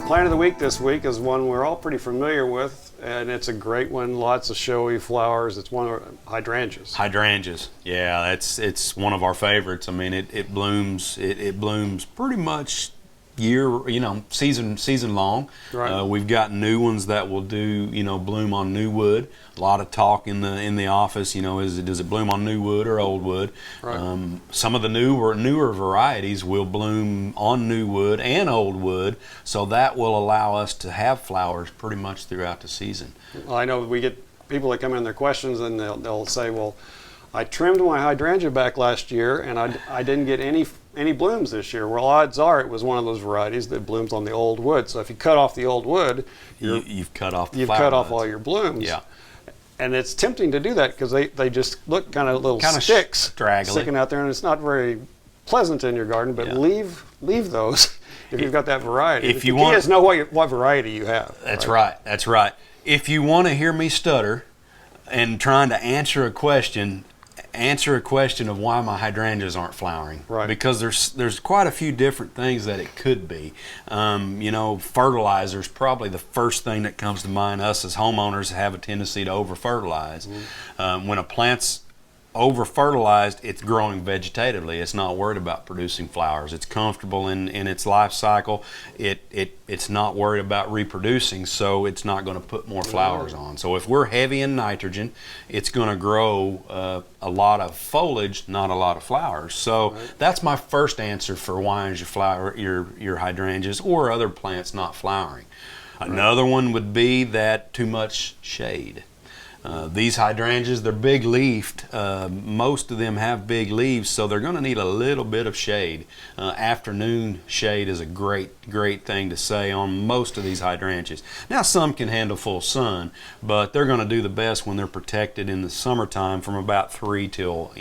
Plant of the week this week is one we're all pretty familiar with, and it's a great one. Lots of showy flowers. It's one of hydrangeas. Hydrangeas, yeah, it's one of our favorites. I mean, it blooms pretty much season long. Right. We've got new ones that will do bloom on new wood. A lot of talk in the office. Does it bloom on new wood or old wood? Right. Some of the newer varieties will bloom on new wood and old wood, so that will allow us to have flowers pretty much throughout the season. Well, I know we get people that come in their questions and they'll say, well, I trimmed my hydrangea back last year and I didn't get any blooms this year. Well, odds are it was one of those varieties that blooms on the old wood. So if you cut off the old wood, you've cut off all your blooms. Yeah. And it's tempting to do that because they just look kind of little sticks sticking out there, and it's not very pleasant in your garden. But leave those if you've got that variety. If you the key is know what variety you have. That's right. That's right. If you want to hear me stutter and trying to answer a question of why my hydrangeas aren't flowering. Right. Because there's quite a few different things that it could be. Fertilizer is probably the first thing that comes to mind. Us as homeowners have a tendency to over-fertilize. Mm-hmm. When a plant's over-fertilized, it's growing vegetatively. It's not worried about producing flowers. It's comfortable in its life cycle. It's not worried about reproducing, so it's not going to put more flowers on. So if we're heavy in nitrogen, it's going to grow a lot of foliage, not a lot of flowers. So that's my first answer for why is your hydrangeas or other plants not flowering. Another one would be that too much shade. These hydrangeas, they're big leafed. Most of them have big leaves, so they're going to need a little bit of shade. Afternoon shade is a great thing to say on most of these hydrangeas. Now, some can handle full sun, but they're going to do the best when they're protected in the summertime from about 3 till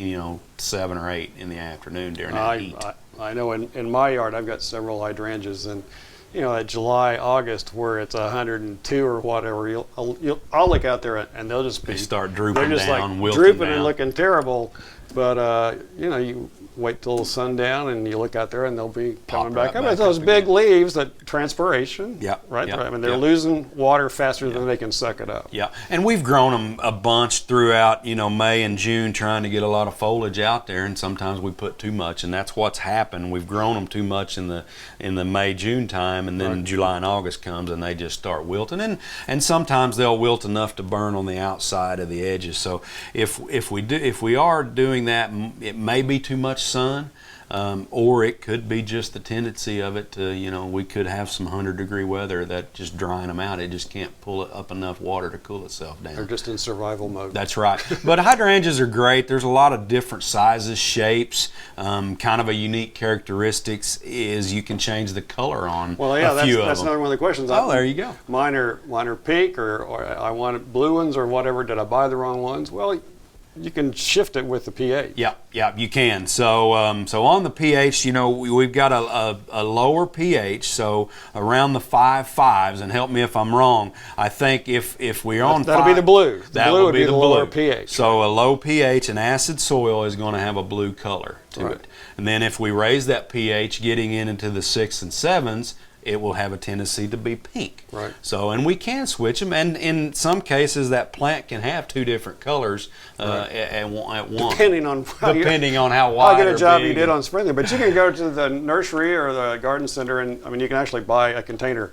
7 or 8 in the afternoon during that heat. I know in my yard I've got several hydrangeas, and at July, August, where it's 102 or whatever, I'll look out there and they'll just they start drooping they're just down, like wilting drooping down. and looking terrible. But you wait till sundown and you look out there and they'll be coming back up. It's those big leaves, that transpiration. Yeah. Right. Yep. I mean, they're losing water faster than they can suck it up. Yeah, and we've grown them a bunch throughout, May and June, trying to get a lot of foliage out there, and sometimes we put too much, and that's what's happened. We've grown them too much in the May, June time, and then July and August comes, and they just start wilting, and sometimes they'll wilt enough to burn on the outside of the edges. So if we are doing that, it may be too much sun. Or it could be just the tendency of it to, we could have some 100-degree weather that just drying them out. It just can't pull up enough water to cool itself down. They're just in survival mode. That's right. But hydrangeas are great. There's a lot of different sizes, shapes. Kind of a unique characteristics is you can change the color on a few of them. That's another one of the questions. Oh, there you go. Mine are pink, or I wanted blue ones or whatever. Did I buy the wrong ones? Well, you can shift it with the pH. Yeah, you can. So on the pH, we've got a lower pH, so around the 5.5s, and help me if I'm wrong. I think if we're on that'll be the blue. That will be the lower pH. So a low pH, an acid soil is going to have a blue color to it. And then if we raise that pH, getting into the 6s and 7s, it will have a tendency to be pink. Right. So, and we can switch them, and in some cases, that plant can have 2 different colors at once. Depending on how wide how good a job big you did on sprinkling. But you can go to the nursery or the garden center, and you can actually buy a container,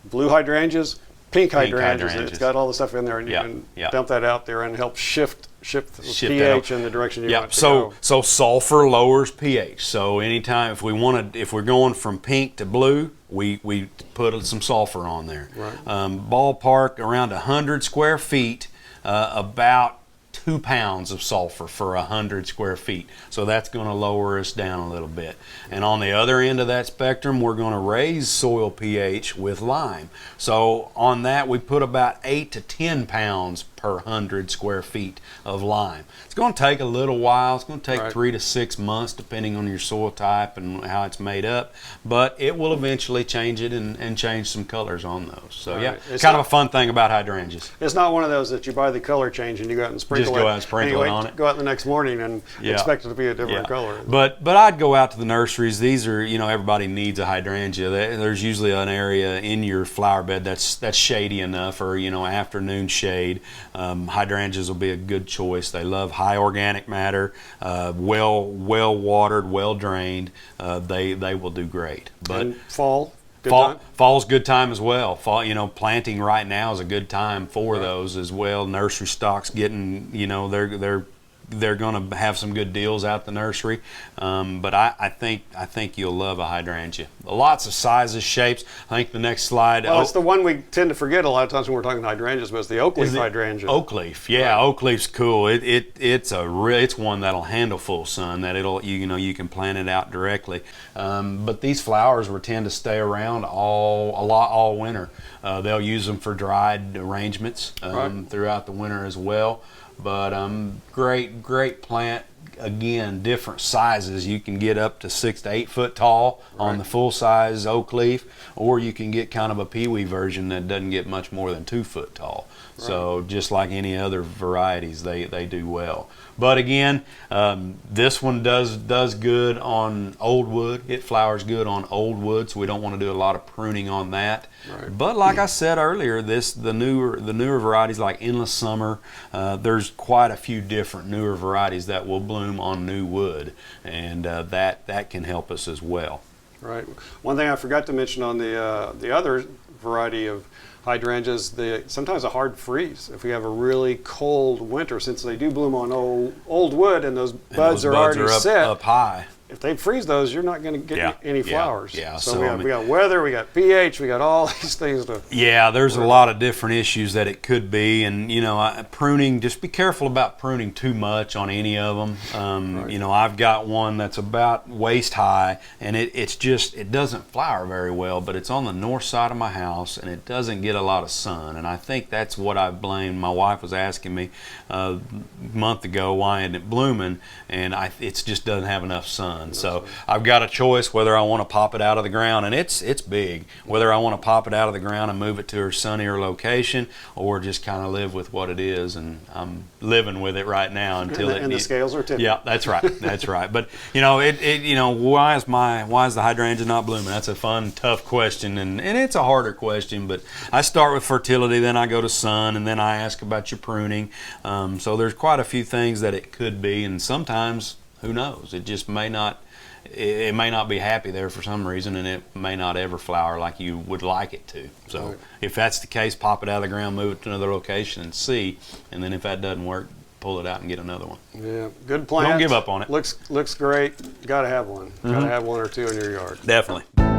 blue hydrangeas, pink hydrangeas. It's got all the stuff in there, and you can dump that out there and help shift the pH in the direction you want to go. So sulfur lowers pH. So anytime if we're going from pink to blue, we put some sulfur on there. Right. Ballpark around 100 square feet, about 2 pounds of sulfur for 100 square feet. So that's going to lower us down a little bit. And on the other end of that spectrum, we're going to raise soil pH with lime. So on that, we put about 8 to 10 pounds per 100 square feet of lime. It's going to take a little while. It's going to take 3 to 6 months depending on your soil type and how it's made up, but it will eventually change it and change some colors on those. So it's kind of a fun thing about hydrangeas. It's not one of those that you buy the color change and you go out and sprinkle sprinkle just go out and sprinkle it on it. Go out the next morning and expect it to be a different color. But I'd go out to the nurseries. These are, you know, everybody needs a hydrangea. There's usually an area in your flower bed that's shady enough, or, you know, afternoon shade. Hydrangeas will be a good choice. They love high organic matter, well watered, well drained. They will do great. But and fall. Fall's good time as well. Fall, you know, planting right now is a good time for those as well. Nursery stock's getting, you know, they're going to have some good deals out the nursery. But I think you'll love a hydrangea. Lots of sizes, shapes. I think the next slide. Well, it's the one we tend to forget a lot of times when we're talking hydrangeas, but it's the oak leaf hydrangea. Oak leaf, yeah, oak leaf's cool. It's one that'll handle full sun. That you can plant it out directly. But these flowers will tend to stay around all winter. They'll use them for dried arrangements throughout the winter as well. But great plant. Again, different sizes. You can get up to 6 to 8 foot tall on the full size oak leaf, or you can get kind of a peewee version that doesn't get much more than 2 foot tall. So just like any other varieties, they do well. But again, this one does good on old wood. It flowers good on old wood, so we don't want to do a lot of pruning on that. But like I said earlier, the newer varieties like Endless Summer, there's quite a few different newer varieties that will bloom on new wood, and that can help us as well. Right. One thing I forgot to mention on the other variety of hydrangeas, sometimes a hard freeze. If we have a really cold winter, since they do bloom on old wood and those buds are already set up high. If they freeze those, you're not going to get any flowers. Yeah. So we got weather, we got pH, we got all these things to. Yeah, there's a lot of different issues that it could be, and you know, pruning. Just be careful about pruning too much on any of them. You know, I've got one that's about waist high, and it doesn't flower very well, but it's on the north side of my house, and it doesn't get a lot of sun. And I think that's what I blamed. My wife was asking me a month ago why isn't it blooming, and it just doesn't have enough sun. So I've got a choice whether I want to pop it out of the ground, and it's big, whether I want to pop it out of the ground and move it to a sunnier location, or just kind of live with what it is. And I'm living with it right now until the scales are tipping. Yeah, that's right. That's right. But you know, why is the hydrangea not blooming? That's a fun, tough question, and it's a harder question. But I start with fertility, then I go to sun, and then I ask about your pruning. So there's quite a few things that it could be, and sometimes, who knows? It just may not. It may not be happy there for some reason, and it may not ever flower like you would like it to. So if that's the case, pop it out of the ground, move it to another location, and see. And then if that doesn't work, pull it out and get another one. Yeah, good plant. Don't give up on it. Looks great. Got to have one. Got to have one or two in your yard. Definitely.